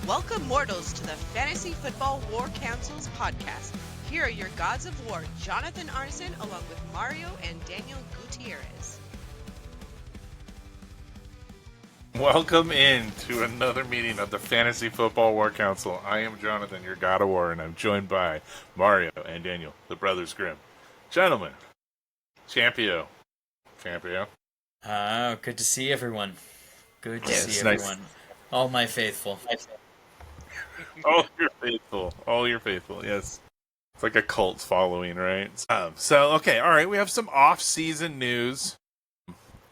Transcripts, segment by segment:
Welcome, mortals, to the Fantasy Football War Council's podcast. Here are your gods of war, Jonathan Arneson, along with Mario and Daniel Gutierrez. Welcome in to another meeting of the Fantasy Football War Council. I am Jonathan, your god of war, and I'm joined by Mario and Daniel, the Brothers Grimm. Gentlemen, Champio. Oh, good to see everyone. Good to see nice. everyone. All my faithful. All your faithful, yes. It's like a cult following, right? All right, we have some off-season news.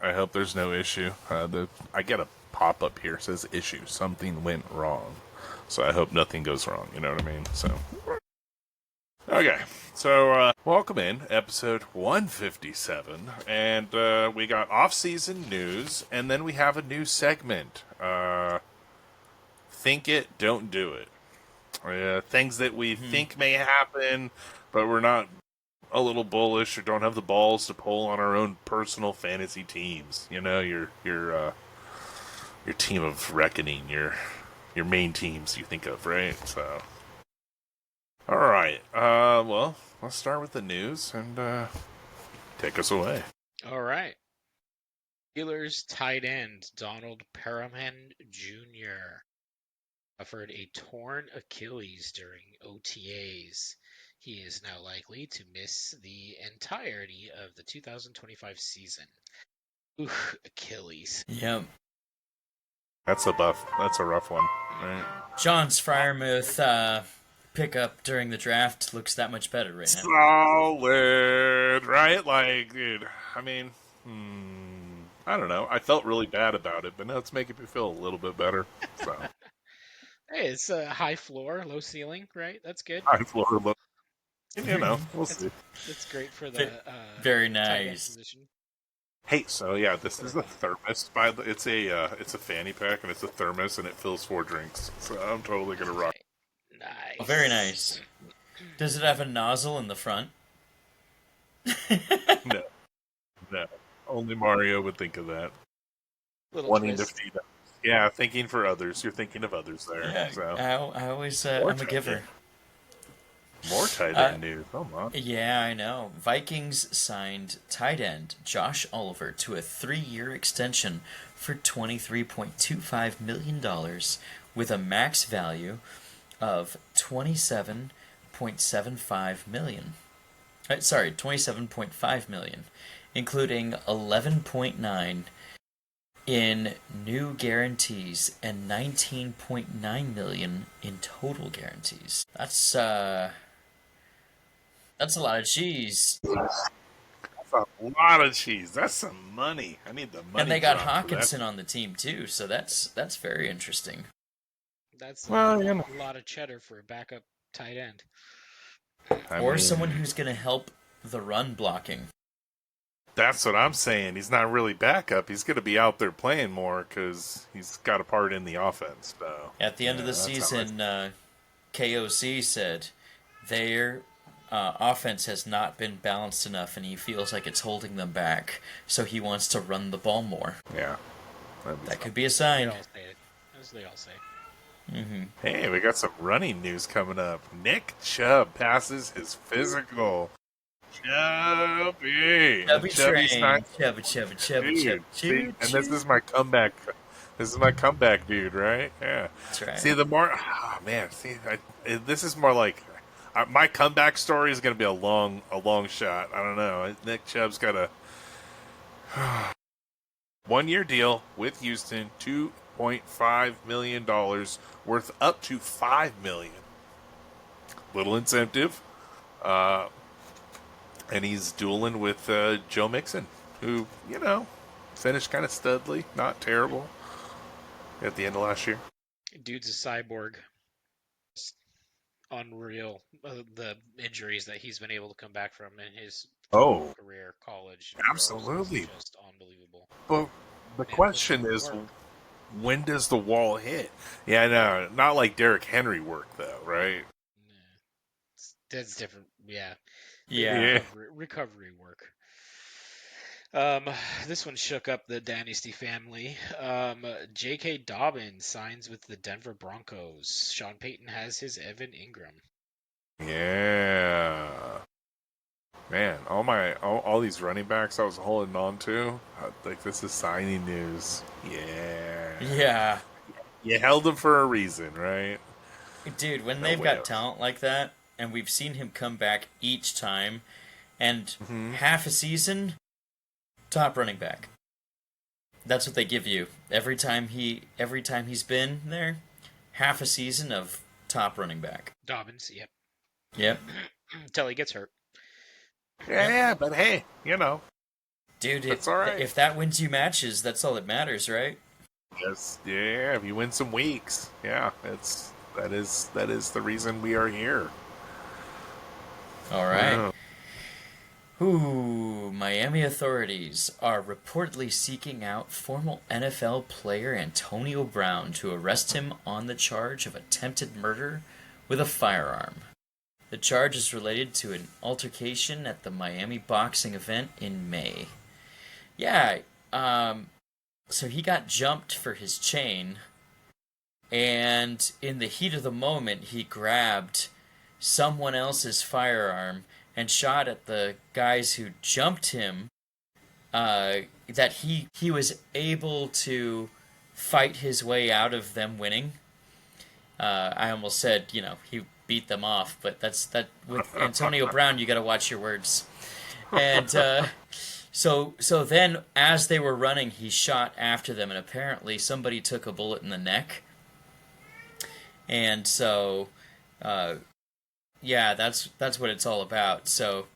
I hope there's no issue. I get a pop-up here, says issue. Something went wrong. So I hope nothing goes wrong, you know what I mean? So welcome in, episode 157. And we got off-season news, and then we have a new segment. Think it, don't do it. Things that we think may happen, but we're not a little bullish or don't have the balls to pull on our own personal fantasy teams. You know, your team of reckoning, your main teams you think of, right? So, all right. Well, let's start with the news and take us away. All right. Steelers tight end Donald Perriman Jr. suffered a torn Achilles during OTAs. He is now likely to miss the entirety of the 2025 season. Achilles. Yep. That's a rough one, right? John's Fryermuth pickup during the draft looks that much better right now. Solid, right? Like, dude, I mean, I don't know. I felt really bad about it, but now it's making me feel a little bit better. So. Hey, it's a high floor, low ceiling, right? That's good. High floor, low. You know, we'll see. That's great for the very tight end nice. position. Hey, so yeah, this is a thermos. It's a fanny pack and it's a thermos and it fills 4 drinks. So I'm totally gonna rock. Nice. Oh, very nice. Does it have a nozzle in the front? No. Only Mario would think of that. Little Wanting twist. to feed others. Yeah, thinking for others. You're thinking of others there. Yeah, So. I always, I'm a giver. More tight end news. Come on. Yeah, I know. Vikings signed tight end Josh Oliver to a 3-year extension for $23.25 million with a max value of $27.75 million. $27.5 million, including $11.9 in new guarantees and $19.9 million in total guarantees. That's a lot of cheese. That's a lot of cheese. That's some money. I need the money. And they got Hawkinson on the team too, so that's very interesting. That's a lot of cheddar for a backup tight end. Or someone who's going to help the run blocking. That's what I'm saying. He's not really backup. He's going to be out there playing more because he's got a part in the offense. So at the end of the season, KOC said their offense has not been balanced enough, and he feels like it's holding them back. So he wants to run the ball more. Yeah, that could be a sign. They all say it. As they all say. Mm-hmm. Hey, we got some running news coming up. Nick Chubb passes his physical. Chubby Chubby. And this is my comeback. This is my comeback, dude. Right? Yeah. That's right. See, this is more like my comeback story is going to be a long shot. I don't know. Nick Chubb's got a 1-year deal with Houston. $2.5 million worth up to $5 million. Little incentive. And he's dueling with Joe Mixon, who, finished kind of studly, not terrible at the end of last year. Dude's a cyborg. It's unreal. The injuries that he's been able to come back from in his career, college. Absolutely. Just unbelievable. But the question is, when does the wall hit? Yeah, no, not like Derrick Henry work, though, right? That's different, yeah. Yeah. Recovery work. Um, this one shook up the Dynasty family. J.K. Dobbins signs with the Denver Broncos. Sean Payton has his Evan Ingram. Yeah. Man, all these running backs I was holding on to, like this is signing news. Yeah. Yeah. You held them for a reason, right? Dude, when No they've way got else. talent like that, and we've seen him come back each time, and half a season, top running back. That's what they give you every time he's been there. Half a season of top running back. Dobbins, yep. Yep. Until he gets hurt. Yeah, but hey, Dude, that's all right. if that wins you matches, that's all that matters, right? Yes, yeah. If you win some weeks, yeah, that is the reason we are here. All right. Wow. Ooh, Miami authorities are reportedly seeking out former NFL player Antonio Brown to arrest him on the charge of attempted murder with a firearm. The charge is related to an altercation at the Miami boxing event in May. Yeah, so he got jumped for his chain, and in the heat of the moment, he grabbed someone else's firearm and shot at the guys who jumped him. That he was able to fight his way out of them winning. I almost said, he beat them off, but that's that with Antonio Brown. You got to watch your words. And so then, as they were running, he shot after them, and apparently somebody took a bullet in the neck. And so, yeah, that's what it's all about. So,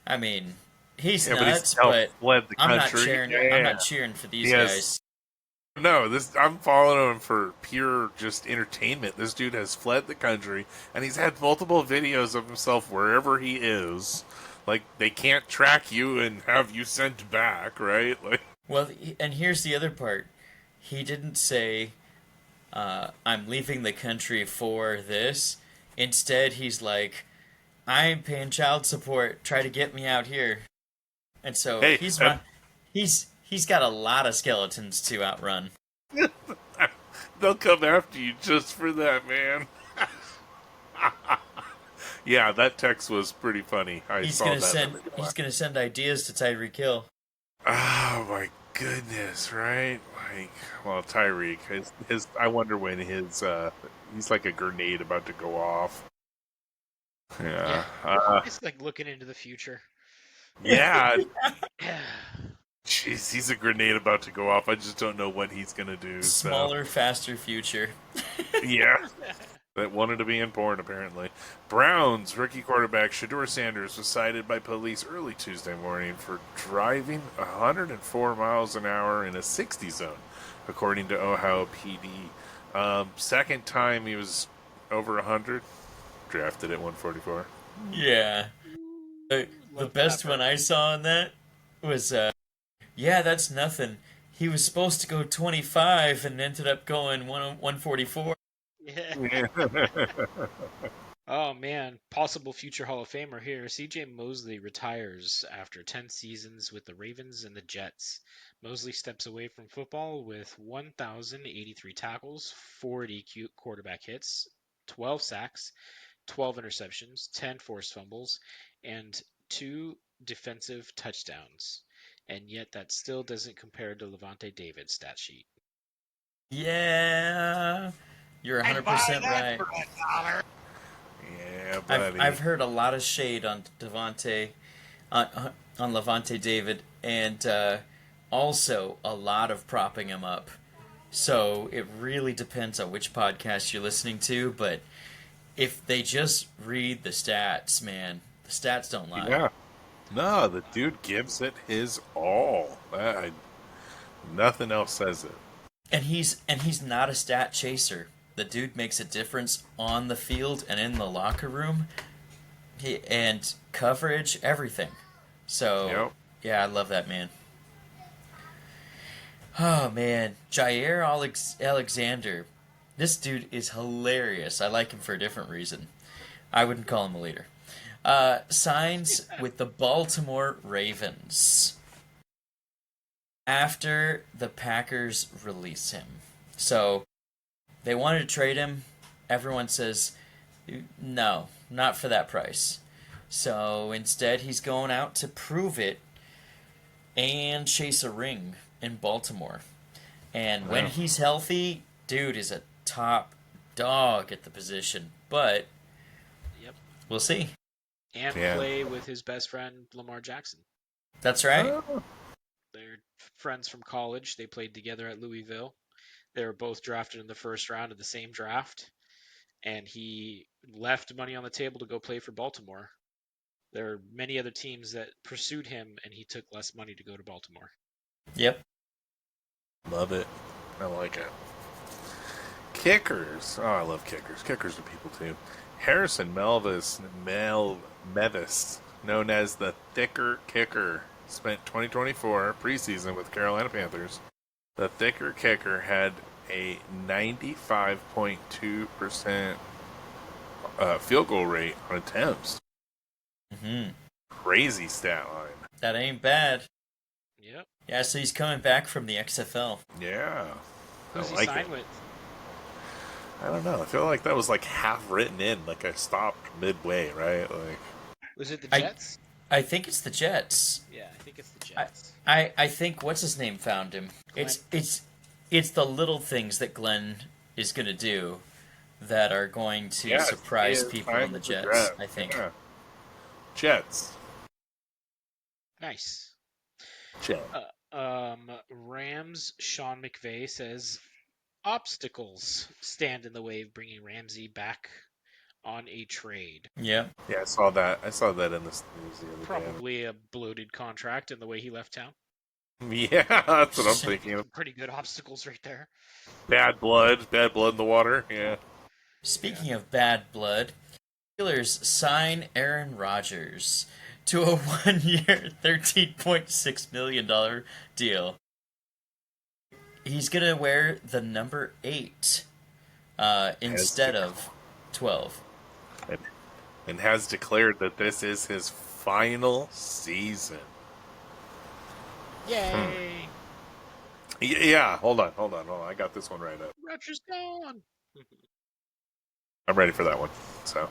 I mean, he's nuts, but I'm not cheering. Yeah. I'm not cheering for these guys. No, I'm following him for pure just entertainment. This dude has fled the country, and he's had multiple videos of himself wherever he is. Like, they can't track you and have you sent back, right? Like, well, and here's the other part. He didn't say, I'm leaving the country for this. Instead, he's like, I'm paying child support. Try to get me out here. And so hey, he's got a lot of skeletons to outrun. They'll come after you just for that, man. Yeah, that text was pretty funny. He's gonna send ideas to Tyreek Hill. Oh my goodness, right? Like, well, Tyreek, his I wonder when he's like a grenade about to go off. Yeah. It's like looking into the future. Yeah. Jeez, he's a grenade about to go off. I just don't know what he's gonna do. Smaller, faster future. Yeah. That wanted to be in porn, apparently. Browns rookie quarterback Shedeur Sanders was cited by police early Tuesday morning for driving 104 miles an hour in a 60 zone, according to Ohio PD. Second time he was over 100, drafted at 144. Yeah. The best one I saw in that was, yeah, that's nothing. He was supposed to go 25 and ended up going 144. Yeah. Oh man, possible future Hall of Famer here. C.J. Mosley retires after 10 seasons with the Ravens and the Jets. Mosley steps away from football with 1,083 tackles, 40 quarterback hits, 12 sacks, 12 interceptions, 10 forced fumbles, and 2 defensive touchdowns. And yet that still doesn't compare to Levante David's stat sheet. Yeah. You're 100% right. Yeah, buddy. I've heard a lot of shade on on Levante David, and also a lot of propping him up. So it really depends on which podcast you're listening to, but if they just read the stats, man, the stats don't lie. Yeah. No, the dude gives it his all. Nothing else says it. And he's not a stat chaser. The dude makes a difference on the field and in the locker room, and coverage, everything. So, Yep. Yeah, I love that man. Oh man, Jair Alexander, this dude is hilarious. I like him for a different reason. I wouldn't call him a leader. Signs with the Baltimore Ravens. after the Packers release him. So they wanted to trade him. Everyone says, no, not for that price. So instead, he's going out to prove it and chase a ring in Baltimore. And when he's healthy, dude is a top dog at the position. But Yep. we'll see. And play with his best friend, Lamar Jackson. That's right. They're friends from college. They played together at Louisville. They were both drafted in the first round of the same draft. And he left money on the table to go play for Baltimore. There are many other teams that pursued him, and he took less money to go to Baltimore. Yep. Love it. I like it. Kickers. Oh, I love kickers. Kickers are people too. Harrison Mevis, known as the Thicker Kicker, spent 2024 preseason with Carolina Panthers. The Thicker Kicker had a 95.2% field goal rate on attempts. Crazy stat line. That ain't bad. Yep. Yeah, so he's coming back from the XFL. Yeah. Who's he like signed with? I don't know. I feel like that was like half written in. Like I stopped midway, right? Like, Was it the Jets? I think it's the Jets. Yeah, I think it's the Jets. I think what's his name found him. Glenn. It's the little things that Glenn is going to do that are going to surprise people in the Jets. I think. Yeah. Jets. Nice. Jets. Rams Sean McVay says obstacles stand in the way of bringing Ramsey back on a trade. Yeah. Yeah, I saw that. I saw that in the news the other Probably a bloated contract in the way he left town. day. Yeah, that's what I'm thinking of. Pretty good obstacles right there. Bad blood in the water. Yeah. Speaking of bad blood, Steelers sign Aaron Rodgers to a 1-year, $13.6 million deal. He's going to wear the number 8 instead of 12. And has declared that this is his final season. Yay! Yeah, hold on. I got this one right up. Rodgers gone. I'm ready for that one. So,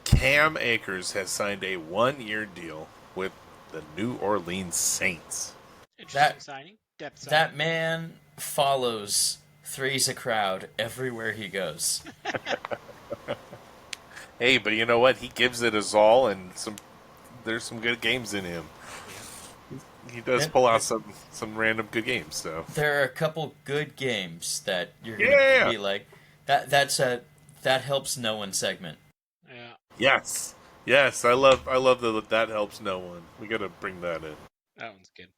Cam Akers has signed a 1-year deal with the New Orleans Saints. Interesting signing. Depth signing. That man follows Three's a Crowd everywhere he goes. Hey, but you know what? He gives it his all, and there's some good games in him. He does pull out some random good games. So there are a couple good games that you're gonna be like that helps no one segment. Yeah. Yes. I love that helps no one. We got to bring that in. That one's good.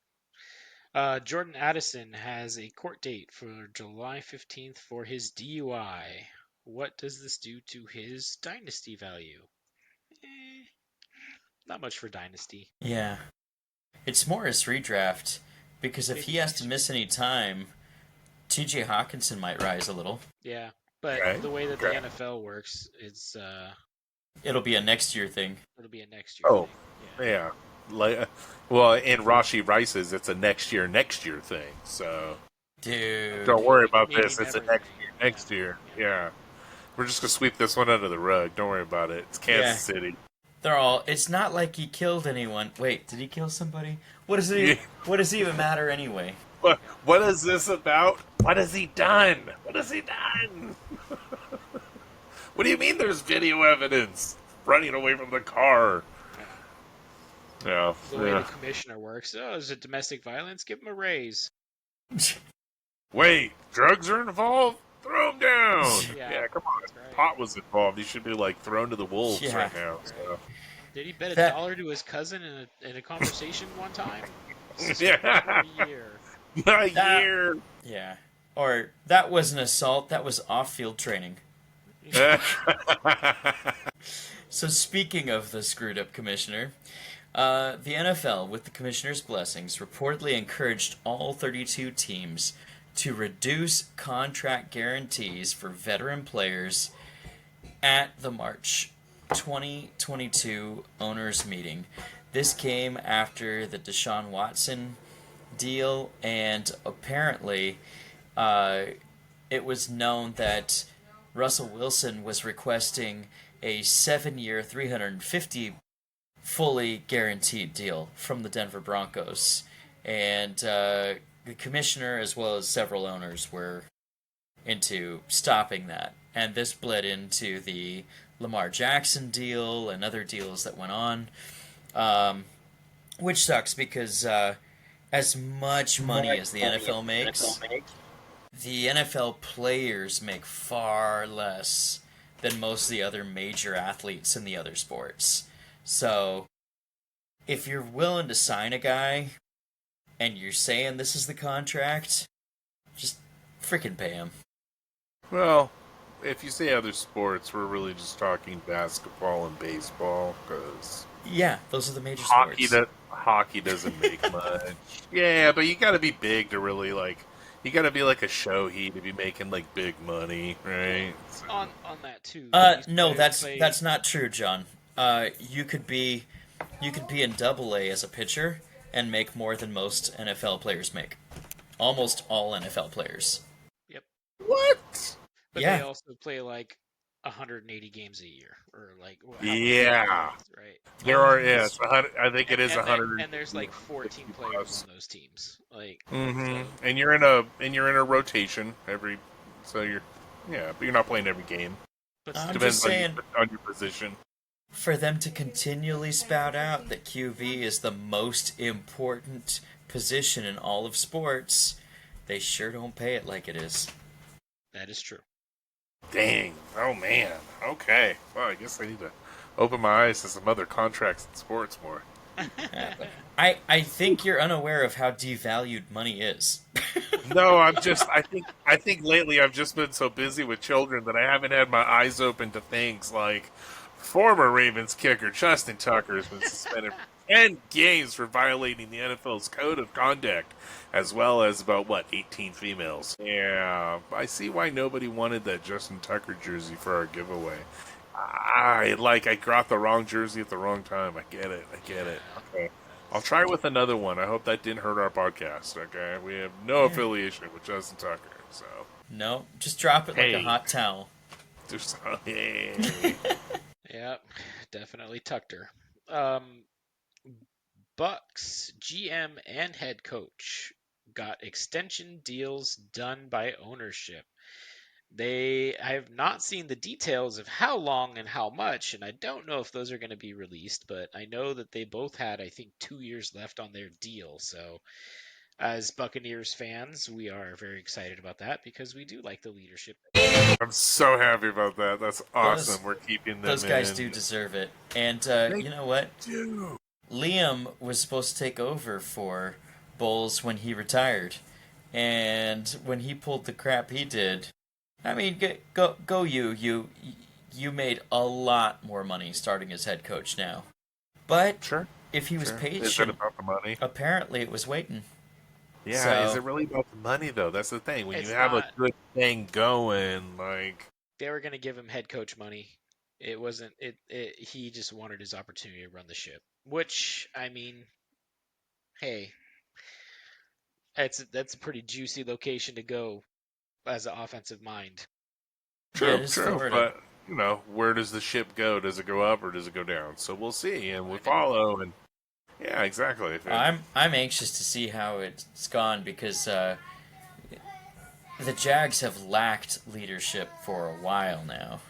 Jordan Addison has a court date for July 15th for his DUI. What does this do to his dynasty value? Not much for dynasty. Yeah. It's more his redraft, because if he has to miss any time, TJ Hawkinson might rise a little. Yeah, but the way that the NFL works, it'll be a next year thing. It'll be a next year thing. Yeah. Well, in Rashi Rice's, it's a next year thing. So, dude, don't worry about this. It's a next year. Yeah. We're just gonna sweep this one under the rug. Don't worry about it. It's Kansas City. They're all. It's not like he killed anyone. Wait, did he kill somebody? What does it even matter anyway? What is this about? What has he done? What do you mean? There's video evidence running away from the car. Yeah. The way the commissioner works. Oh, is it domestic violence? Give him a raise. Wait, drugs are involved? Throw him down. Yeah, come on. Right. Pot was involved. He should be thrown to the wolves right now. So. Did he bet $1 to his cousin in a conversation one time? Yeah. A year. A year. Yeah. Or that was an assault. That was off-field training. So speaking of the screwed-up commissioner, the NFL, with the commissioner's blessings, reportedly encouraged all 32 teams to reduce contract guarantees for veteran players at the March 2022 owners meeting. This came after the Deshaun Watson deal, and apparently it was known that Russell Wilson was requesting a 7-year, 350 fully guaranteed deal from the Denver Broncos, and the commissioner as well as several owners were into stopping that, and this bled into the Lamar Jackson deal and other deals that went on, which sucks because as much money as the NFL makes, the NFL players make far less than most of the other major athletes in the other sports. So, if you're willing to sign a guy and you're saying this is the contract, just freaking pay him. Well, if you say other sports, we're really just talking basketball and baseball, because Yeah, those are the major sports. Hockey doesn't make much. Yeah, but you got to be big to really You got to be like a Shohei to be making like big money, right? So, On that too. No, that's not true, John. You could be in Double A as a pitcher and make more than most NFL players make. Almost all NFL players. Yep. what? But Yeah. they also play like 180 games a year, or like Yeah. right? There are yes, I think it is 100. And there's like 14 players on those teams. Like, Mm-hmm. so, And you're in a rotation every, so but you're not playing every game. but I'm still, Depends just saying, on your position. for them to continually spout out that QB is the most important position in all of sports, they sure don't pay it like it is. that is true. Dang. Oh man. Okay. Well, I guess I need to open my eyes to some other contracts in sports more. I think you're unaware of how devalued money is. No, I think lately I've just been so busy with children that I haven't had my eyes open to things like former Ravens kicker Justin Tucker has been suspended for 10 games for violating the NFL's code of conduct, as well as about 18 females. Yeah, I see why nobody wanted that Justin Tucker jersey for our giveaway. I got the wrong jersey at the wrong time. I get it. Okay. I'll try with another one. I hope that didn't hurt our podcast, okay? We have no affiliation with Justin Tucker, so. No, just drop it like Hey. a hot towel. Just, hey. Yep, definitely tucked her. Bucks GM and head coach got extension deals done by ownership. I have not seen the details of how long and how much, and I don't know if those are going to be released, but I know that they both had, I think, 2 years left on their deal. So, as Buccaneers fans, we are very excited about that because we do like the leadership. I'm so happy about that. That's awesome. We're keeping them Those guys in. do deserve it. And They you know what? do. Liam was supposed to take over for Bowles when he retired. And when he pulled the crap he did, I mean, go you. You made a lot more money starting as head coach now. But Sure. if he was Sure. patient, Is it about the money? apparently it was waiting. Yeah, So- is it really about the money, though? That's the thing. When It's you have not. a good thing going, They were going to give him head coach money. It wasn't he just wanted his opportunity to run the ship, which, I mean, hey, that's a pretty juicy location to go as an offensive mind. Yeah, it is Florida. but, where does the ship go? Does it go up or does it go down? So we'll see, and we'll follow, and yeah, exactly. I'm anxious to see how it's gone because the Jags have lacked leadership for a while now,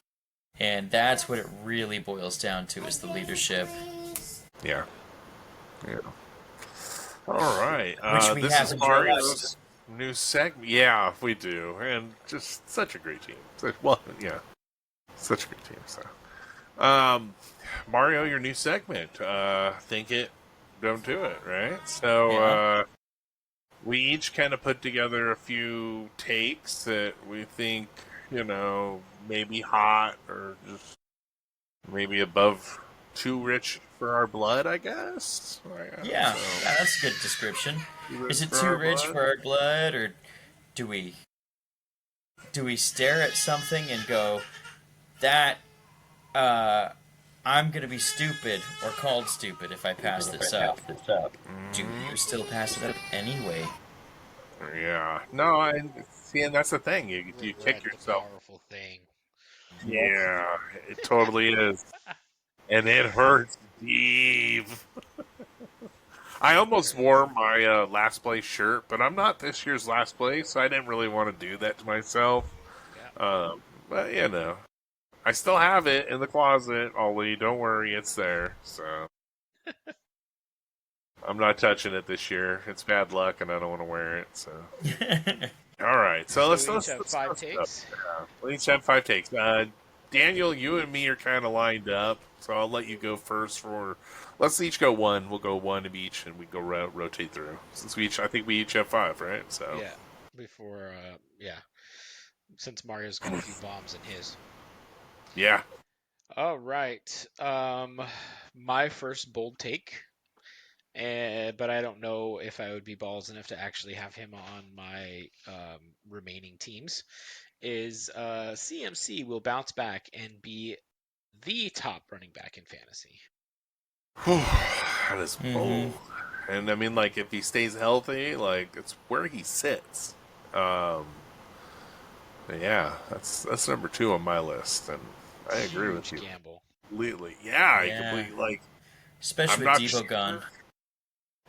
and that's what it really boils down to is the leadership. Yeah. All right. Which we this have is enjoyed. Mario's new segment. Yeah, we do, and just such a great team. Such a great team. So, Mario, your new segment. Think it, don't do it. Right. So, Yeah. we each kind of put together a few takes that we think, maybe hot or just maybe above too rich for our blood, I guess. Yeah, So, that's a good description. Is it for too our rich blood? for our blood, or do we stare at something and go, that I'm gonna be stupid or called stupid if I pass this up. Do you still pass it up anyway? Yeah. No, see, and that's the thing. You Regret kick the yourself. powerful thing. Yeah, it totally is. And it hurts deep. I almost wore my last place shirt, but I'm not this year's last place, so I didn't really want to do that to myself. Yeah. But, I still have it in the closet, Ollie. Don't worry, it's there. So I'm not touching it this year. It's bad luck, and I don't want to wear it. So all right. So we let's each have 5 takes. We each have 5 takes. Daniel, you and me are kind of lined up, so I'll let you go first. Let's each go one. We'll go one of each, and we go rotate through. Since I think we each have 5, right? So Yeah. Before, since Mario's got a few bombs in his. yeah. All right. My first bold take, but I don't know if I would be balls enough to actually have him on my remaining teams, is CMC will bounce back and be the top running back in fantasy. That is bold. And I mean, like, if he stays healthy, like, it's where he sits. Yeah, that's number 2 on my list, and I agree with you Gamble. completely. Yeah, I Yeah. completely, like, Especially I'm with not Debo gone.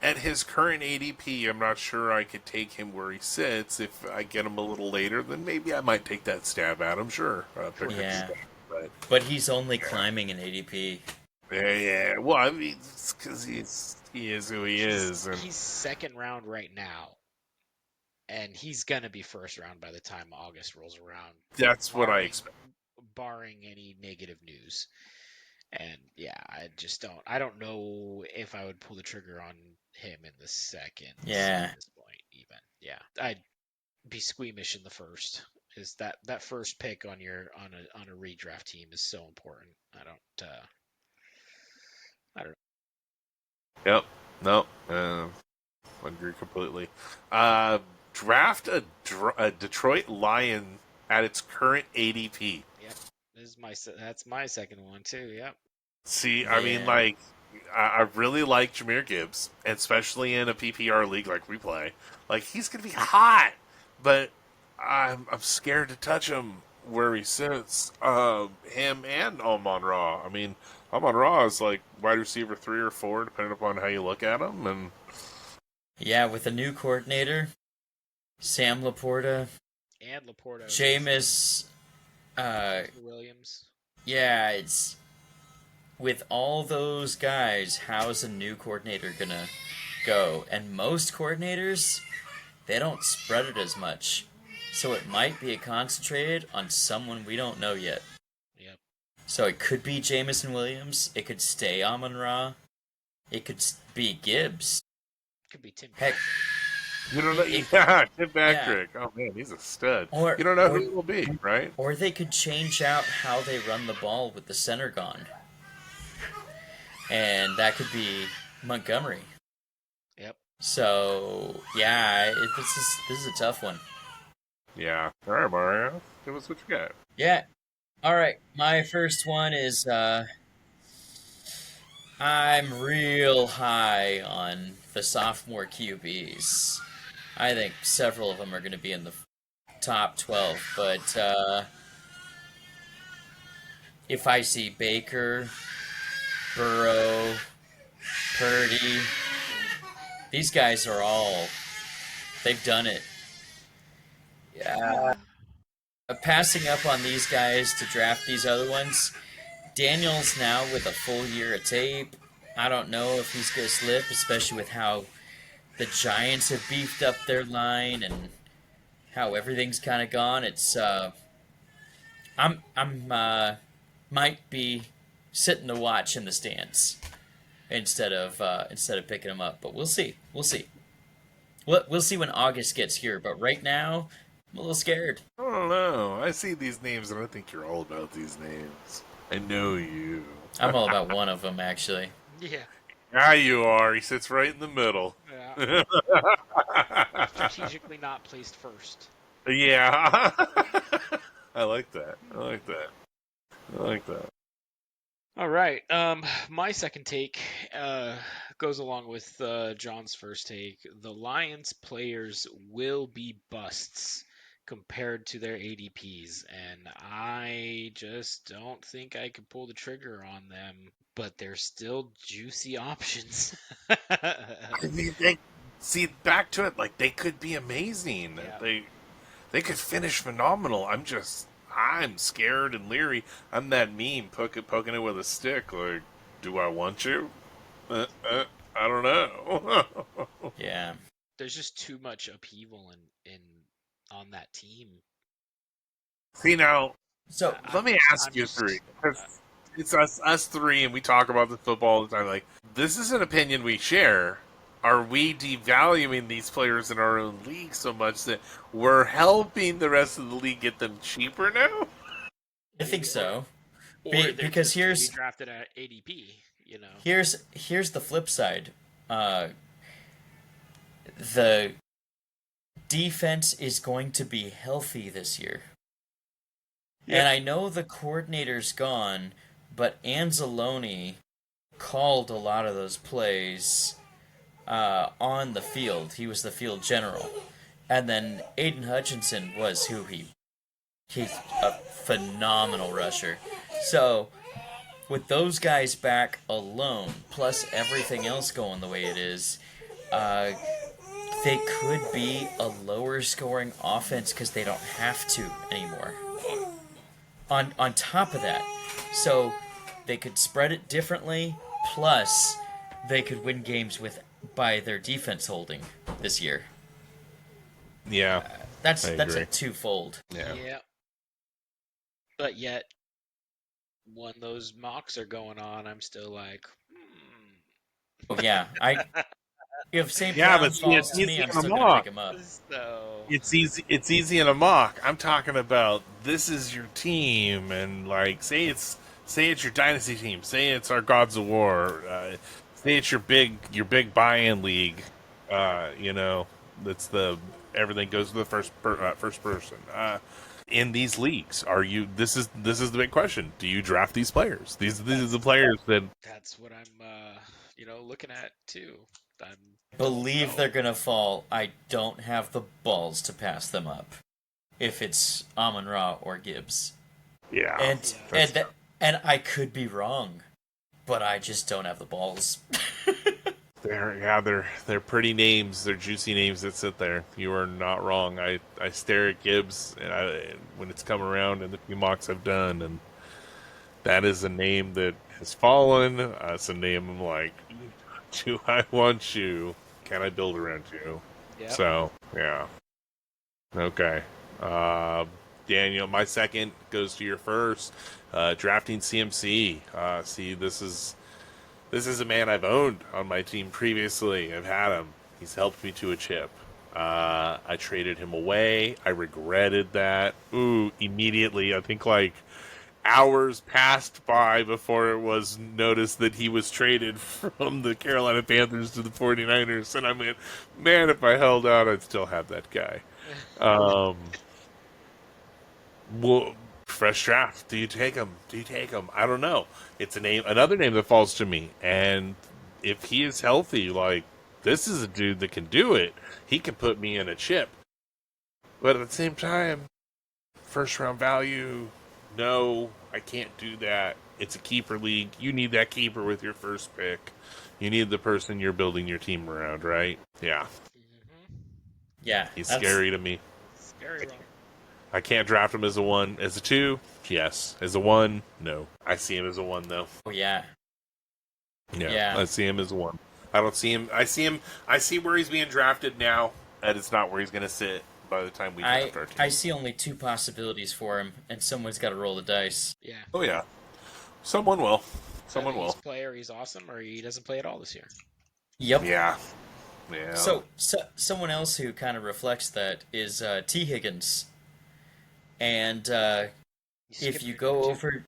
At his current ADP, I'm not sure I could take him where he sits. If I get him a little later, then maybe I might take that stab at him. Sure, Yeah. But But he's only climbing in ADP. yeah. Well, I mean, because he is who he is, and He's second round right now, and he's gonna be first round by the time August rolls around. that's what I expect. Barring any negative news. And yeah, I don't know if I would pull the trigger on him in the second. Yeah. At this point, even. Yeah. I'd be squeamish in the first. Is that first pick on a redraft team is so important. I don't Yep. No. Agree completely. Draft a Detroit Lion at its current ADP. Yep. That's my second one too. Yep. See, I mean, like, I really like Jahmyr Gibbs, especially in a PPR league like we play. Like, he's gonna be hot, but I'm scared to touch him where he sits. Him and Amon-Ra. I mean, Amon-Ra is like wide receiver 3 or 4, depending upon how you look at him. And Yeah, with a new coordinator, Sam Laporta, And Laporta. Jameis, Williams. yeah, it's with all those guys, how's a new coordinator gonna go? And most coordinators, they don't spread it as much. So it might be concentrated on someone we don't know yet. Yep. So it could be Jamison Williams. It could stay Amon-Ra. It could be Gibbs. Could be Tim. Heck, you don't know, yeah, Tim Patrick. Oh man, he's a stud. Or- you don't know or- who it will be, right? or they could change out how they run the ball with the center gone. And that could be Montgomery. Yep. So yeah, this is a tough one. Yeah. All right, Mario. Give us what you got. Yeah. All right. My first one is I'm real high on the sophomore QBs. I think several of them are going to be in the top 12, but if I see Baker, Burrow, Purdy, these guys are all, they've done it. Yeah. Passing up on these guys to draft these other ones. Daniel's now with a full year of tape. I don't know if he's going to slip, especially with how the Giants have beefed up their line and how everything's kind of gone. It's I'm might be sitting to watch in the stands instead of picking him up, but we'll see. We'll see when August gets here. But right now, I'm a little scared. I don't know. I see these names and I think you're all about these names. I know you. I'm all about one of them, actually. Yeah. Yeah, you are. He sits right in the middle. Yeah. Strategically not placed first. Yeah. I like that. All right. My second take goes along with John's first take. The Lions players will be busts compared to their ADPs, and I just don't think I could pull the trigger on them. But they're still juicy options. I mean, they see back to it. Like they could be amazing. Yeah. They could finish phenomenal. I'm scared and leery. I'm that meme poking it with a stick. Like, do I want you? I don't know. Yeah. There's just too much upheaval in on that team. See now, So let me ask I'm you just- three. 'Cause it's us three, and we talk about this football all the time. Like, this is an opinion we share. Are we devaluing these players in our own league so much that we're helping the rest of the league get them cheaper now? I think so. Or Be- they're because just gonna here's- be drafted at ADP. You know. Here's the flip side. The defense is going to be healthy this year. Yeah. And I know the coordinator's gone, but Anzalone called a lot of those plays on the field. He was the field general. And then Aiden Hutchinson was who he's a phenomenal rusher. So with those guys back alone, plus everything else going the way it is, they could be a lower scoring offense because they don't have to anymore. On top of that, so they could spread it differently, plus they could win games by their defense holding this year. Yeah. That's I a agree. twofold. Yeah. But yet, when those mocks are going on, I'm still like, Oh yeah, if St. Yeah, Brown but see, falls it's to me, easy I'm on a still gonna mock. pick him up. So It's easy in a mock. I'm talking about this is your team, and like say it's your dynasty team. Say it's our Gods of War. Say it's your big buy-in league. That's the everything goes to the first person. In these leagues, are you? This is the big question. Do you draft these players? These are the players that. that's what I'm, looking at too. I'm Believe don't they're know. gonna fall. I don't have the balls to pass them up. If it's Amon Ra or Gibbs, Yeah, and I could be wrong, but I just don't have the balls. they're pretty names. They're juicy names that sit there. You are not wrong. I stare at Gibbs and when it's come around and the few mocks I've done, and that is a name that has fallen. It's a name I'm like, do I want you? Can I build around you? Yep. So yeah. Okay. Daniel, my second goes to your first. Drafting CMC. See, this is a man I've owned on my team previously. I've had him. He's helped me to a chip. I traded him away. I regretted that. Immediately. I think like hours passed by before it was noticed that he was traded from the Carolina Panthers to the 49ers. And I went, man, if I held out, I'd still have that guy. Well, fresh draft. Do you take him? I don't know. It's another name that falls to me. And if he is healthy, like, this is a dude that can do it. He can put me in a chip. But at the same time, first round value, no, I can't do that. It's a keeper league. You need that keeper with your first pick. You need the person you're building your team around, right? Yeah. Mm-hmm. Yeah, He's that's- scary to me. Scary wrong. I can't draft him as a 1. As a 2, yes. As a 1, no. I see him as a 1, though. Oh yeah. Yeah. I see him as a 1. I don't see him. I see where he's being drafted now, and it's not where he's going to sit by the time we draft our team. I see only two possibilities for him, and someone's got to roll the dice. Yeah. Oh, yeah. Someone will. Someone Either will. he's player, he's awesome, or he doesn't play at all this year. Yep. Yeah. Yeah. So someone else who kind of reflects that is T. Higgins. And if you go over...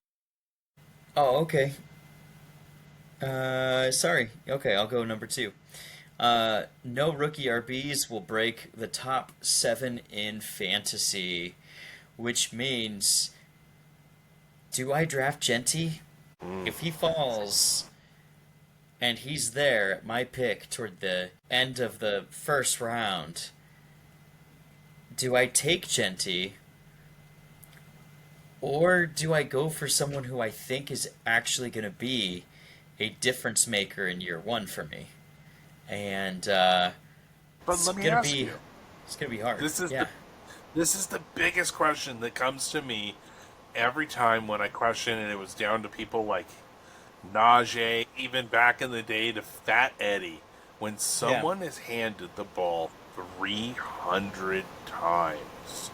Oh, okay. Sorry. Okay, I'll go number 2. No rookie RBs will break the top 7 in fantasy, which means... Do I draft Genty? If he falls and he's there at my pick toward the end of the first round, do I take Genty or do I go for someone who I think is actually going to be a difference maker in year one for me? And But it's let me gonna ask be you. it's gonna be hard. This is Yeah, this is the biggest question that comes to me every time when I question, and it was down to people like Najee, even back in the day to Fat Eddie. When someone is handed the ball 300 times,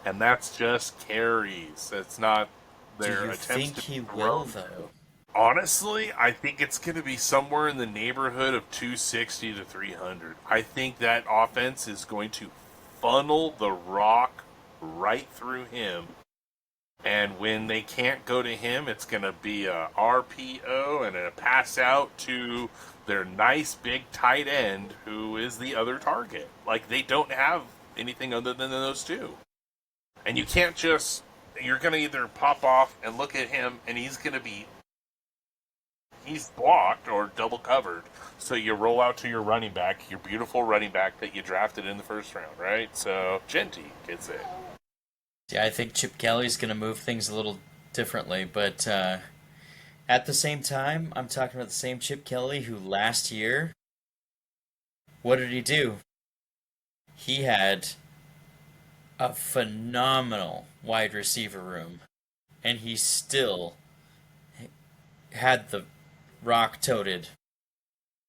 and that's just carries. That's not do their you attempts think to he throw. will though? Honestly, I think it's going to be somewhere in the neighborhood of 260 to 300. I think that offense is going to funnel the rock right through him. And when they can't go to him, it's going to be a RPO and a pass out to their nice big tight end, who is the other target. Like, they don't have anything other than those two. And you can't just... You're going to either pop off and look at him, and he's blocked or double covered. So you roll out to your running back, your beautiful running back that you drafted in the first round, right? So Genty gets it. Yeah, I think Chip Kelly's going to move things a little differently, but at the same time, I'm talking about the same Chip Kelly who last year, what did he do? He had a phenomenal wide receiver room, and he still had the rock toted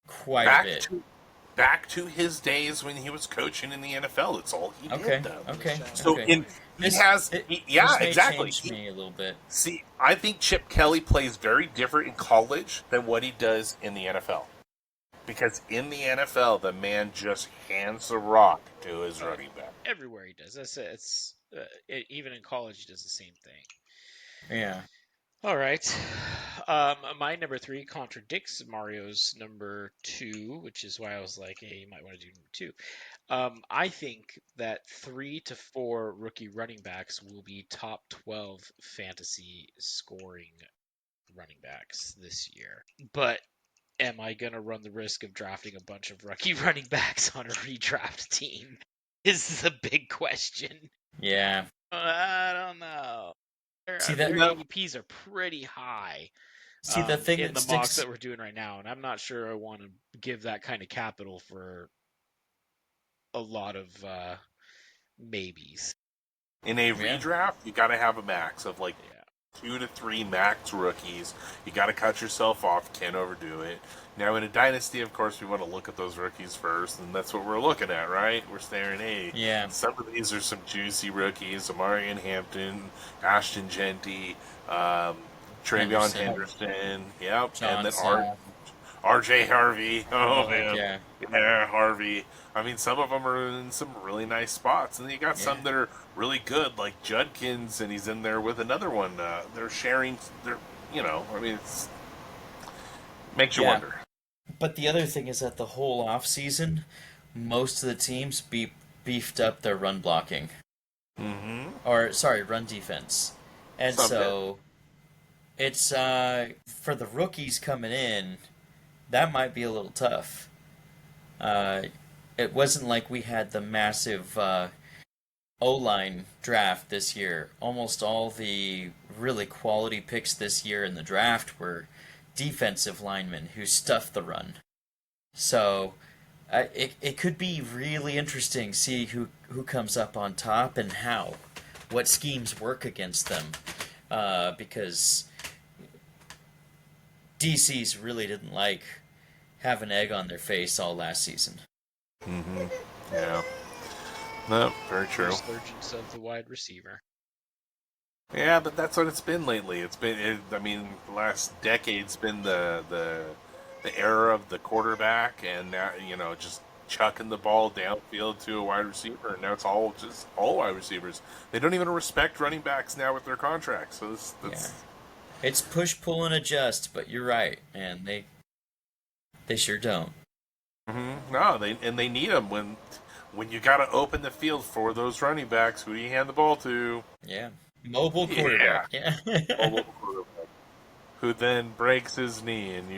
quite a bit. Back to his days when he was coaching in the NFL. That's all he Okay, did, though. okay, So okay. This may exactly. change me a little bit. See, I think Chip Kelly plays very different in college than what he does in the NFL. Because in the NFL, the man just hands the rock to his running back. Everywhere he does. That's it. Even in college, he does the same thing. Yeah. All right. My number 3 contradicts Mario's number 2, which is why I was like, hey, you might want to do number 2. I think that 3 to 4 rookie running backs will be top 12 fantasy scoring running backs this year. But am I going to run the risk of drafting a bunch of rookie running backs on a redraft team? Is the big question. Yeah. I don't know. See Their that? ADPs are pretty high. See the thing in that the mocks sticks. that we're doing right now, and I'm not sure I want to give that kind of capital for a lot of maybes. In a redraft, you got to have a max of like 2 to 3 max rookies. You got to cut yourself off. Can't overdo it. Now, in a dynasty, of course, we want to look at those rookies first, and that's what we're looking at, right? We're staring, some of these are some juicy rookies. Amarian Hampton, Ashton Genty, Travion Henderson. Yep. Johnson. And then RJ Harvey. Oh, man. Yeah, Harvey. I mean, some of them are in some really nice spots, and then you got some that are really good, like Judkins, and he's in there with another one. They're sharing, I mean, it's makes you wonder. But the other thing is that the whole offseason, most of the teams beefed up their run blocking. Mm-hmm. Or, sorry, run defense. And so, it's, for the rookies coming in, that might be a little tough. It wasn't like we had the massive O-line draft this year. Almost all the really quality picks this year in the draft were defensive linemen who stuffed the run. So it could be really interesting to see who comes up on top and how. What schemes work against them. Because DC's really didn't like having egg on their face all last season. Mm-hmm. Yeah. No, very true. Resurgence of the wide receiver. Yeah, but that's what it's been lately. The last decade's been the era of the quarterback, and now just chucking the ball downfield to a wide receiver, and now it's all wide receivers. They don't even respect running backs now with their contracts. So it's push, pull, and adjust. But you're right, and they sure don't. Mm-hmm. No, they need them when you got to open the field for those running backs. Who do you hand the ball to? Yeah. Mobile quarterback. Yeah. Mobile quarterback, who then breaks his knee, and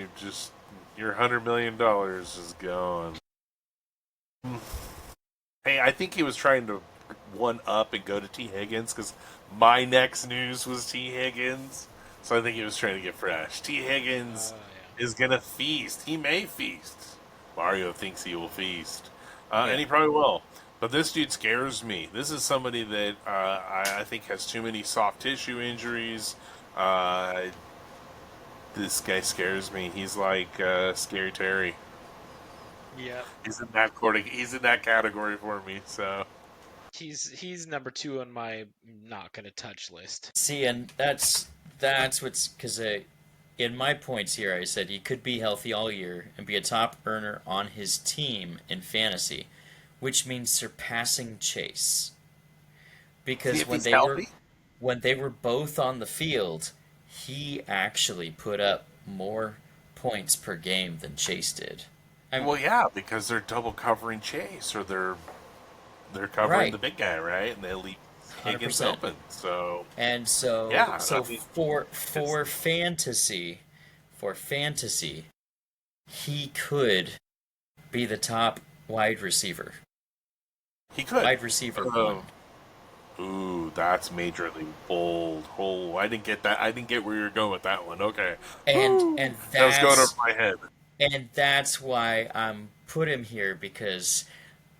your $100 million is gone. Hey, I think he was trying to one up and go to T. Higgins because my next news was T. Higgins. So I think he was trying to get fresh. T. Higgins Yeah. is going to feast. He may feast. Mario thinks he will feast. And Yeah. he probably will. But this dude scares me. This is somebody that I think has too many soft tissue injuries. This guy scares me. He's like Scary Terry. Yeah. He's in that category for me. So He's number 2 on my not gonna touch list. See, and that's what's because in my points here, I said he could be healthy all year and be a top earner on his team in fantasy, which means surpassing Chase. see Because if he's healthy. when they were both on the field, he actually put up more points per game than Chase did. Well, yeah, because they're double covering Chase, or they're covering Right. the big guy, right? And they leave Higgins 100%. open. So And so yeah, so I mean, for fantasy, he could be the top wide receiver. he could. Wide receiver one. Ooh, that's majorly bold. Oh, I didn't get that. I didn't get where you're going with that one. Okay, And that was going over that's my head. and that's why I'm put him here because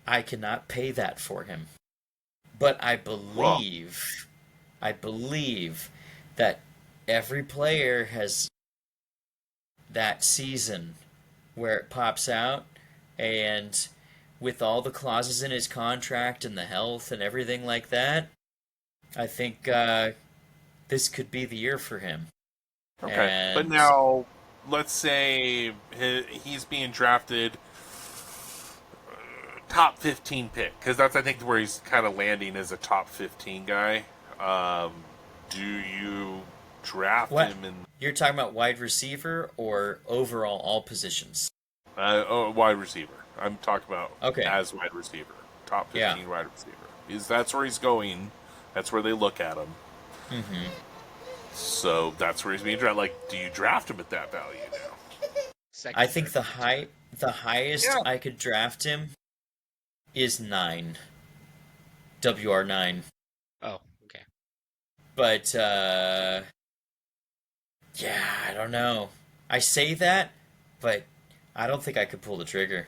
I cannot pay that for him. But I believe that every player has that season where it pops out, and with all the clauses in his contract and the health and everything like that, I think this could be the year for him. Okay, but And now let's say he's being drafted top 15 pick, because that's I think where he's kind of landing as a top 15 guy. Do you draft what him in you're talking about, wide receiver or overall all positions? wide receiver? I'm talking about Okay. as wide receiver, top Yeah. 15 wide receiver. That's where he's going. That's where they look at him. Mm-hmm. So that's where he's being drafted. Like, do you draft him at that value now? Second, I think third, the highest Yeah. I could draft him is 9. WR9. Oh, okay. But yeah, I don't know. I say that, but I don't think I could pull the trigger.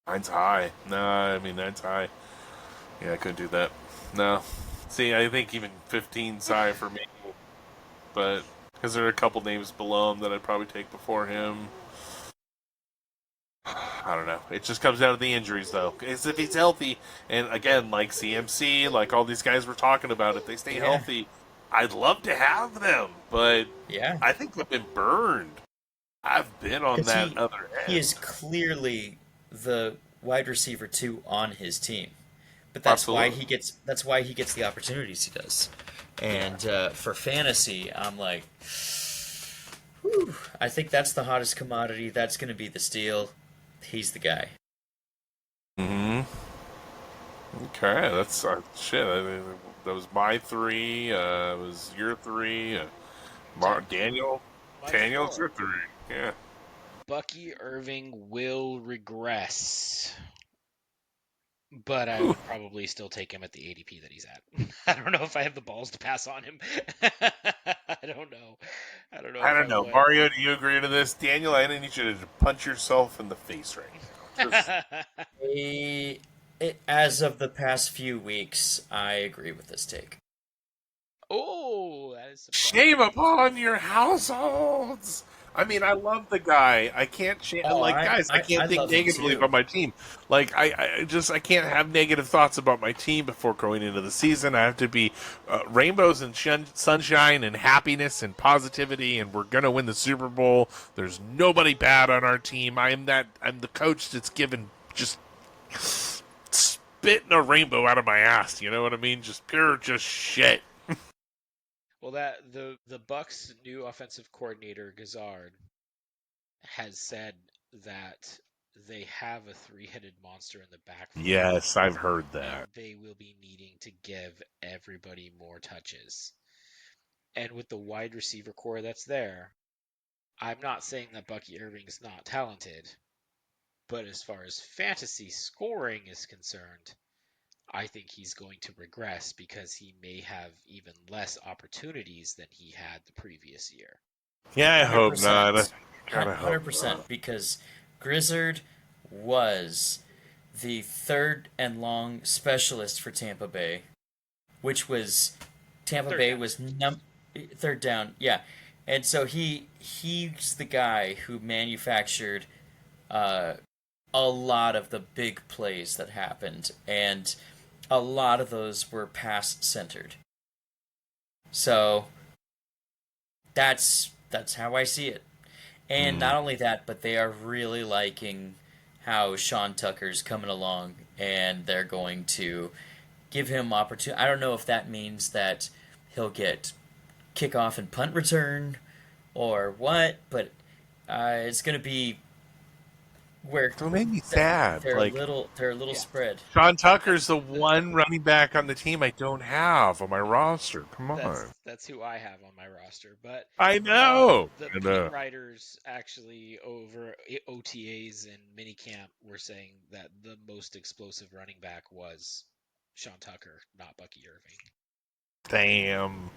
Nine's high. No, I mean nine's high. Yeah, I couldn't do that. No. See, I think even 15's high for me. But because there are a couple names below him that I'd probably take before him. I don't know. It just comes down to the injuries, though. Because if he's healthy, and again, like CMC, like all these guys were talking about, if they stay Yeah. healthy, I'd love to have them. But Yeah. I think I've been burned. I've been on 'Cause that other end. he is clearly the wide receiver 2 on his team. But that's why Absolutely. he gets the opportunities he does. And for fantasy, I'm like, whew, I think that's the hottest commodity. That's going to be the steal. He's the guy. Hmm. Okay, that's shit. That was my 3. It was your 3. Daniel. My Daniel's 4. your 3. Yeah. Bucky Irving will regress, but I Ooh. would probably still take him at the ADP that he's at. I don't know if I have the balls to pass on him. I don't know. I don't know I if don't I know, would. Mario. Do you agree to this, Daniel? I need you to punch yourself in the face right now. Just, As of the past few weeks, I agree with this take. Oh, that is surprising. shame upon your households. I mean, I love the guy. I can't guys. I can't I think love him negatively too. about my team. Like, I can't have negative thoughts about my team before going into the season. I have to be rainbows and sunshine and happiness and positivity, and we're gonna win the Super Bowl. There's nobody bad on our team. I'm the coach that's given just spitting a rainbow out of my ass. You know what I mean? Just pure, just shit. Well, that the Bucks' new offensive coordinator Gazard has said that they have a three-headed monster in the backfield. Yes, I've heard And that. they will be needing to give everybody more touches. And with the wide receiver core that's there, I'm not saying that Bucky Irving's not talented, but as far as fantasy scoring is concerned, I think he's going to regress because he may have even less opportunities than he had the previous year. Yeah, I hope not. I kinda hope 100%, not. because Grizzard was the third and long specialist for Tampa Bay, which was Tampa Third Bay down. was third down, yeah, and so he's the guy who manufactured a lot of the big plays that happened, and a lot of those were pass centered. So that's how I see it. And not only that, but they are really liking how Sean Tucker's coming along, and they're going to give him opportunity. I don't know if that means that he'll get kickoff and punt return or what, but it's going to be where It made me sad. they're Like, a little spread. Sean Tucker's the one running back on the team I don't have on my roster. Come on. That's who I have on my roster. But I know. the I know. beat writers actually over OTAs and minicamp were saying that the most explosive running back was Sean Tucker, not Bucky Irving. Damn.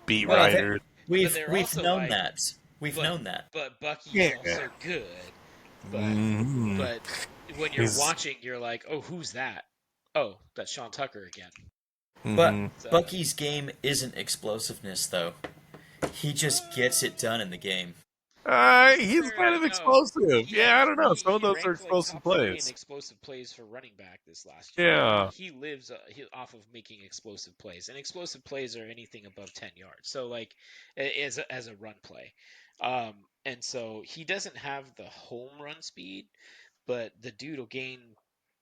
Beat Well, writers. We've also known like- that. We've known that. But Bucky's Yeah. also good. But Mhm. but when you're He's- watching, you're like, oh, who's that? Oh, that's Sean Tucker again. But Mhm. So- Bucky's game isn't explosiveness, though. He just gets it done in the game. He's kind of explosive. Yeah, I don't know. Some of those are ranked, explosive top 3 plays. in explosive plays for running back this last year. Yeah. He lives off of making explosive plays, and explosive plays are anything above 10 yards. So like as a run play, and so he doesn't have the home run speed, but the dude will gain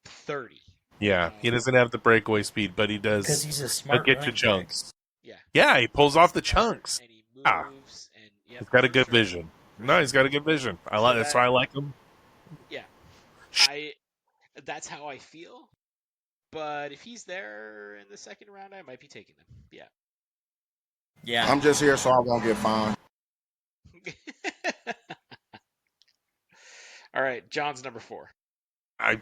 30. Yeah, he doesn't have the breakaway speed, but he does. Because he's a He'll smart get you running back. chunks. Yeah. Yeah, he pulls off the Smart, chunks. and he Ah. moves, and yeah, He's got a for good sure. vision. No, he's got a good vision. I So like. That's that- why I like him. Yeah. That's how I feel. But if he's there in the second round, I might be taking him. Yeah. Yeah. I'm just here so I won't get fined. All right, John's number 4. I'm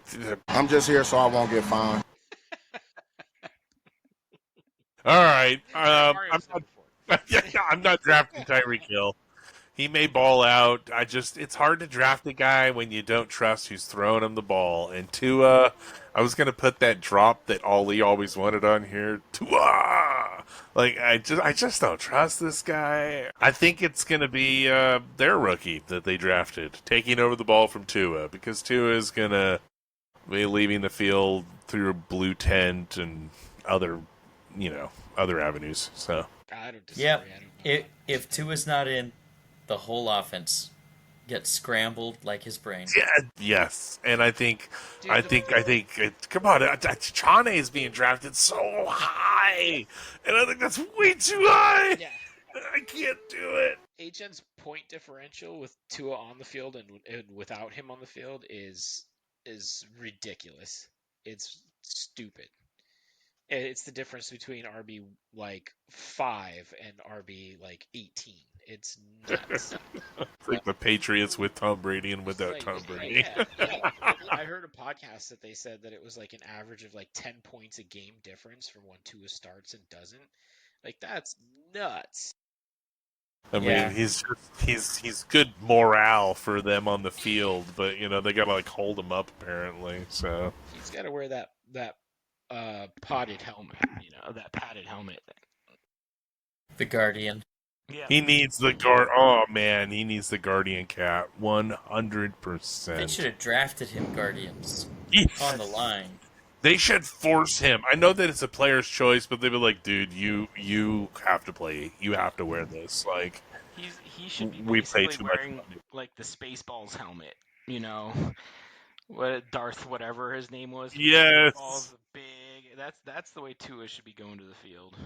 just here so I won't get fined. All right. Mario's number 4. I'm not drafting Tyreek Hill. He may ball out. It's hard to draft a guy when you don't trust who's throwing him the ball. And Tua, I was gonna put that drop that Ollie always wanted on here. Tua, like I just don't trust this guy. I think it's gonna be their rookie that they drafted taking over the ball from Tua, because Tua is gonna be leaving the field through a blue tent and other avenues. So I don't disagree. Yeah. I don't know. If Tua's not in, the whole offense gets scrambled like his brain. yeah, yes, and I think Dude, come on, Chane is being drafted so high, and I think that's way too high. Yeah. I can't do it. HN's point differential with Tua on the field and without him on the field is ridiculous. It's stupid. It's the difference between RB like 5 and RB like 18. It's nuts. It's like the Patriots with Tom Brady and without Like, Tom Brady. yeah. I heard a podcast that they said that it was like an average of like 10 points a game difference from when Tua starts and doesn't. Like that's nuts. I mean, Yeah. he's good morale for them on the field, but they gotta like hold him up apparently. So He's got to wear that potted helmet, that padded helmet. The Guardian. Yeah. he needs the guard. Oh man, he needs the Guardian cap 100%. They should have drafted him Guardians on the line. They should force him. I know that it's a player's choice, but they'd be like, dude, you have to play. You have to wear this. Like, He should be we pay basically too much wearing money. like the Spaceballs helmet, what Darth whatever his name was. Yes. Spaceballs, the big. That's the way Tua should be going to the field.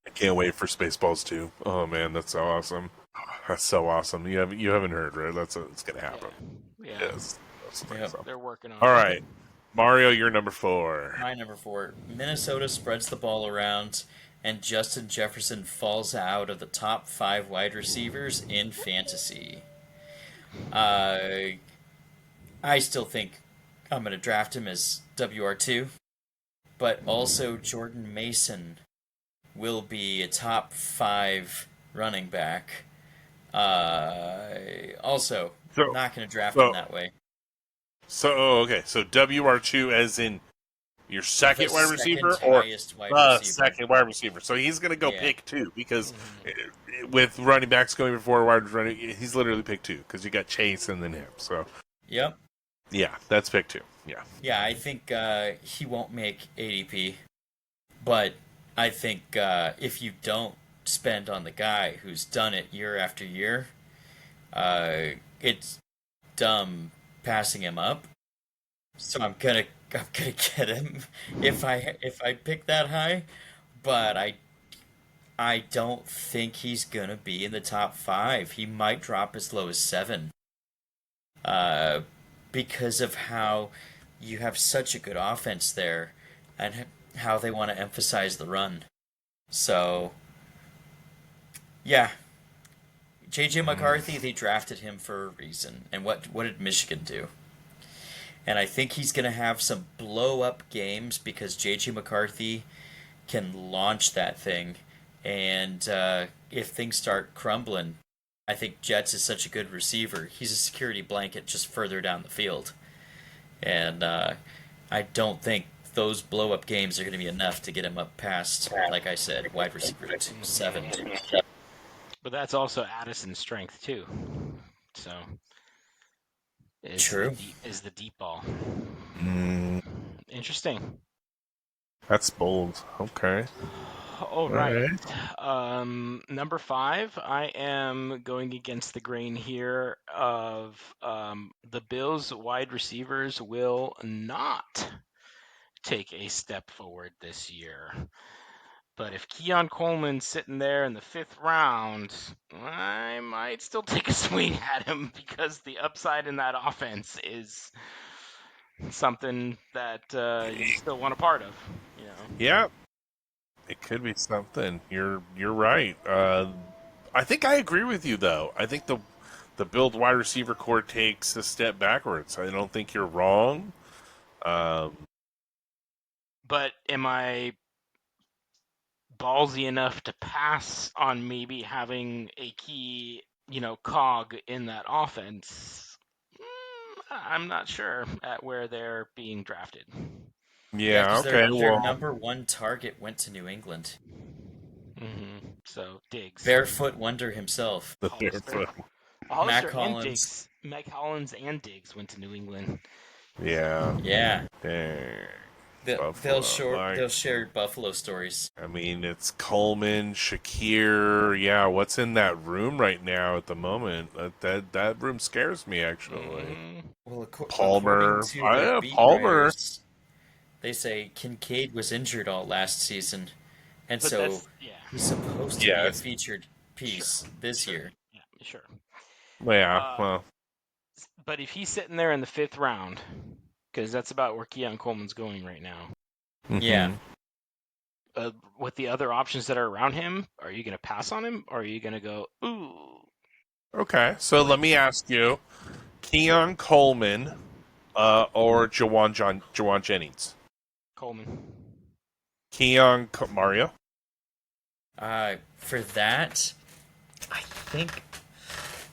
I can't wait for Spaceballs 2. Oh man, that's so awesome. That's so awesome. You haven't heard, right? It's gonna happen. Yeah. Yes. That's the thing, Yep. so. They're working on All it. right, Mario, you're number 4. My number 4. Minnesota spreads the ball around, and Justin Jefferson falls out of the top 5 wide receivers in fantasy. I still think I'm going to draft him as WR2, but also Jordan Mason will be a top 5 running back. Also, So, not going to draft so him that way. okay. So WR2 as in your second The wide second receiver or highest wide the receiver. second wide receiver. So he's going to go Yeah. pick 2 because with running backs going before wide running, he's literally pick 2 because you got Chase and then him. So Yep. yeah, that's pick 2. Yeah. Yeah, I think he won't make ADP, but I think if you don't spend on the guy who's done it year after year, it's dumb passing him up. So I'm gonna get him if I pick that high, but I don't think he's gonna be in the top 5. He might drop as low as 7. Because of how you have such a good offense there and how they want to emphasize the run. So, yeah. J.J. McCarthy, they drafted him for a reason. And what did Michigan do? And I think he's going to have some blow-up games because J.J. McCarthy can launch that thing. And if things start crumbling, I think Jets is such a good receiver. He's a security blanket just further down the field. And I don't think those blow-up games are going to be enough to get him up past, like I said, wide receiver 7. But that's also Addison's strength too. So True. Is the deep ball. Mm, Interesting. that's bold. Okay. All right. Number 5, I am going against the grain here of the Bills wide receivers will not take a step forward this year. But if Keon Coleman's sitting there in the 5th round, I might still take a swing at him because the upside in that offense is something that you still want a part of. You know. Yeah, it could be something. You're right. I think I agree with you though. I think the build wide receiver core takes a step backwards. I don't think you're wrong. But am I ballsy enough to pass on maybe having a key, cog in that offense? I'm not sure at where they're being drafted. Yeah, Yeah. because Okay. their Well. number 1 target went to New England. So Diggs, Barefoot wonder himself. The Hollister, Mac and Hollins. Diggs, Mike Hollins and Diggs went to New England. Yeah. Yeah. Dang. They'll Buffalo, share Buffalo stories. I mean, it's Coleman, Shakir. Yeah, what's in that room right now at the moment? That room scares me actually. Well, Palmer. according to the beat Palmer. writers, they say Kincaid was injured all last season, and But so he's supposed to be a featured piece this year. Yeah, sure. Yeah. Well. But if he's sitting there in the 5th round, because that's about where Keon Coleman's going right now. Yeah. With the other options that are around him, are you going to pass on him, or are you going to go, ooh? Okay, so let me ask you, Keon Coleman, or Jawan Jennings? Coleman. Mario. For that, I think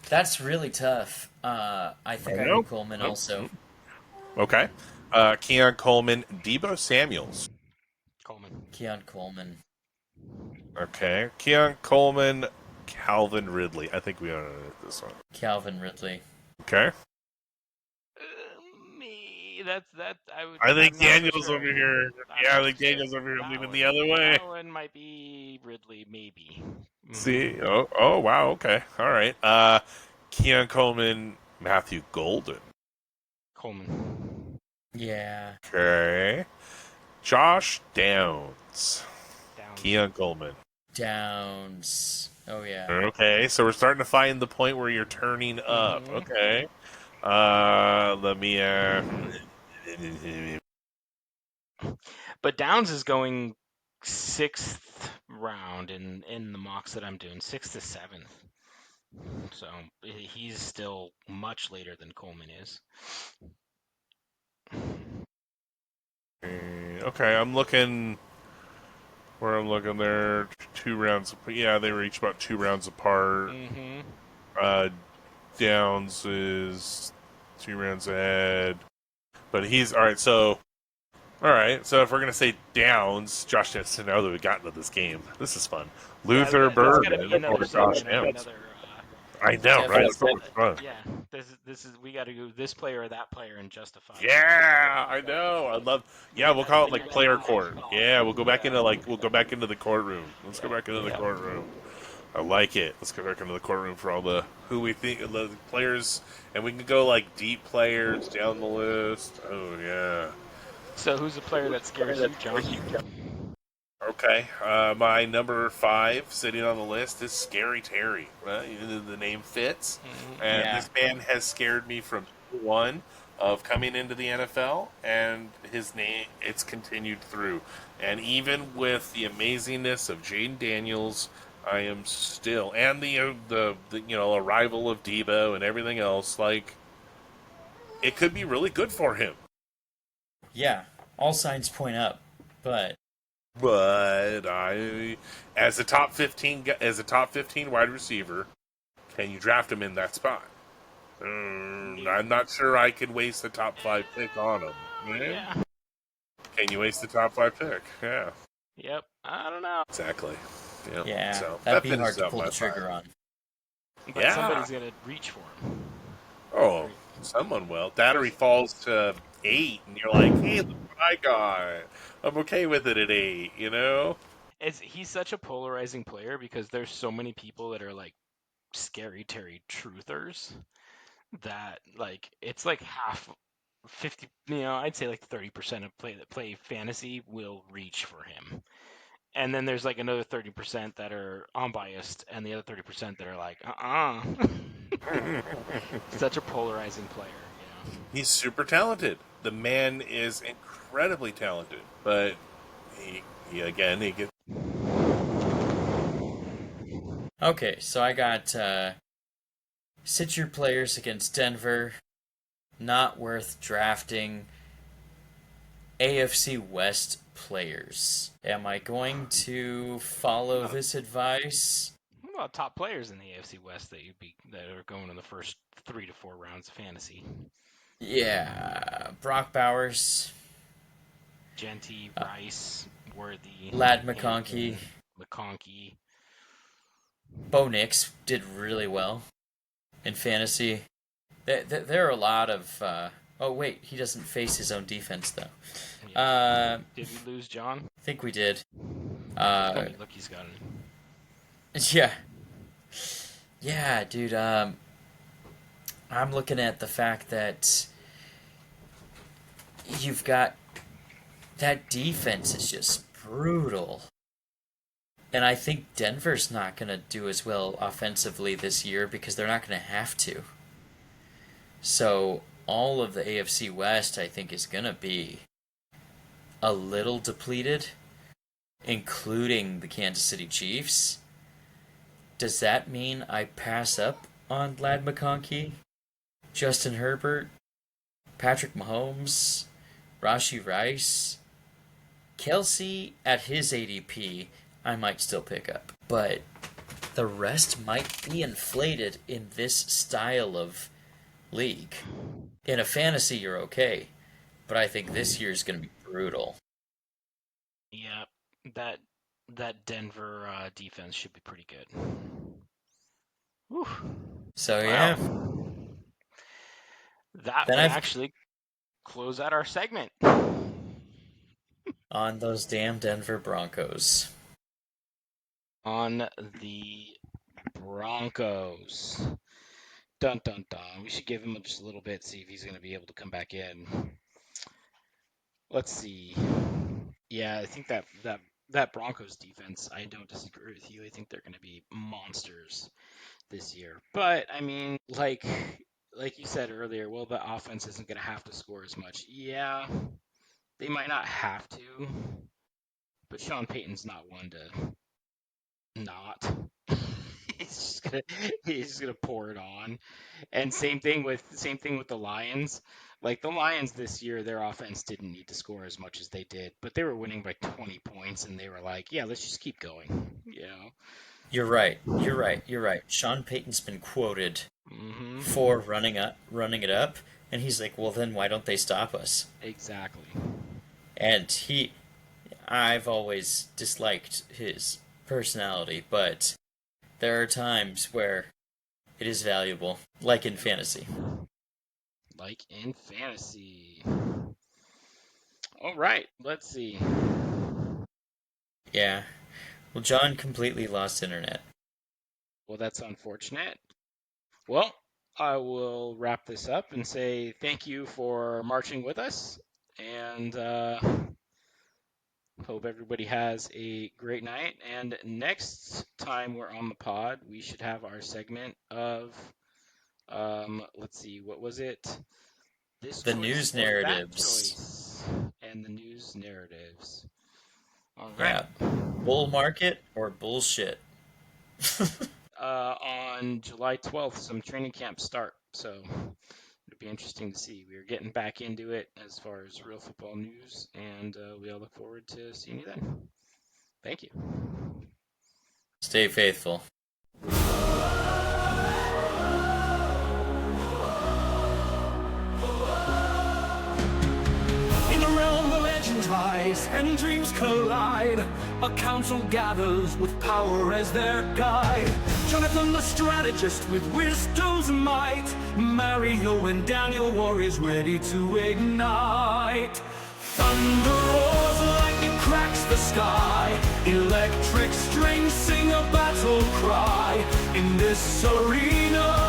that's really tough. I think I go Coleman also. Okay. Keon Coleman, Debo Samuels. Coleman. Keon Coleman. Okay. Keon Coleman, Calvin Ridley. I think we own this one. Calvin Ridley. Okay. I think Daniel's sure. over here. I think Daniel's over here leaning the other way. That one might be Ridley, maybe. See? Oh, wow. Okay. All right. Keon Coleman, Matthew Golden. Coleman. Yeah. Okay. Josh Downs. Keon Coleman. Downs. Oh yeah. Okay, so we're starting to find the point where you're turning up. Mhm. Okay. Let me. But Downs is going 6th round in the mocks that I'm doing, 6th to 7th. So he's still much later than Coleman is. Okay, I'm looking. Where I'm looking, they're 2 rounds. Yeah, they were each about 2 rounds apart. Mm-hmm. Uh, Downs is 2 rounds ahead, but he's all right. So, all right. So if we're gonna say Downs, Josh Jensen. Now that we've gotten to this game, this is fun. Yeah, Luther there's got to be Burden or another Josh segment of Downs. another. I know, right? It's so much fun. Yeah, this is we got to go this player or that player and justify. Yeah, I know. I love. Yeah, we'll call it like player court. Yeah, we'll go back into the courtroom. Let's go back into the courtroom. I like it. Let's go back into the courtroom for all the who we think the players, and we can go like deep players down the list. Oh yeah. So who's the player that scares you, John? Okay. My number 5 sitting on the list is Scary Terry. Well, the name fits, and Yeah. this man has scared me from one of coming into the NFL, and his name it's continued through. And even with the amazingness of Jaden Daniels, I am still and the arrival of Debo and everything else. Like it could be really good for him. Yeah. All signs point up, but But as a top 15 wide receiver, can you draft him in that spot? I'm not sure I can waste a top 5 pick on him. Yeah. Can you waste the top 5 pick? Yeah, Yep. I don't know. exactly. yeah, So that'd that be hard finishes to out pull my the trigger 5. on. But Yeah. somebody's gonna reach for him. Oh, someone will. That or he falls to 8, and you're like, hey, look what I got. I'm okay with it at 8. He's such a polarizing player because there's so many people that are like scary Terry truthers that like it's like half 50, I'd say like 30% of play that play fantasy will reach for him. And then there's like another 30% that are unbiased and the other 30% that are like, Such a polarizing player. He's super talented. The man is incredibly talented, but he gets. Okay, so I got sit your players against Denver. Not worth drafting. AFC West players. Am I going to follow this advice? What about top players in the AFC West that are going in the first 3 to 4 rounds of fantasy? Yeah, Brock Bowers, Genty, Rice, Worthy, Lad McConkey, McConkey. Bo Nix did really well in fantasy. There are a lot of. Oh wait, he doesn't face his own defense though. Did we lose John? I think we did. Look, he's got it. Yeah, yeah, dude. I'm looking at the fact that you've got that defense is just brutal. And I think Denver's not going to do as well offensively this year because they're not going to have to. So all of the AFC West, I think, is going to be a little depleted, including the Kansas City Chiefs. Does that mean I pass up on Lad McConkey, Justin Herbert, Patrick Mahomes, Rashee Rice, Kelsey at his ADP? I might still pick up. But the rest might be inflated in this style of league. In a fantasy, you're okay. But I think this year is going to be brutal. Yeah, that Denver defense should be pretty good. Whew. So, yeah. That Then would I've- actually close out our segment. On those damn Denver Broncos. On the Broncos. Dun dun dun. We should give him just a little bit, see if he's going to be able to come back in. Let's see. Yeah, I think that that Broncos defense, I don't disagree with you. I think they're going to be monsters this year. But I mean, like you said earlier, well, the offense isn't going to have to score as much. Yeah, they might not have to, but Sean Payton's not one to not. He's just gonna pour it on. And same thing with the Lions. Like the Lions this year, their offense didn't need to score as much as they did, but they were winning by 20 points, and they were like, "Yeah, let's just keep going." You know. You're right. You're right. You're right. Sean Payton's been quoted for running it up, and he's like, "Well, then why don't they stop us?" Exactly. And I've always disliked his personality, but there are times where it is valuable, like in fantasy. Like in fantasy. All right, let's see. Yeah. Well, John completely lost internet. Well, that's unfortunate. Well, I will wrap this up and say thank you for marching with us, and hope everybody has a great night. And next time we're on the pod, we should have our segment of, let's see, what was it? The news narratives. And the news narratives. All right. Yeah. Bull market or bullshit? On July 12th, some training camps start, so it'll be interesting to see. We're getting back into it as far as real football news, and we all look forward to seeing you then. Thank you. Stay faithful. And dreams collide. A council gathers with power as their guide. Jonathan the strategist with wisdom's might. Mario and Daniel warriors ready to ignite. Thunder roars, lightning cracks the sky. Electric strings sing a battle cry. In this arena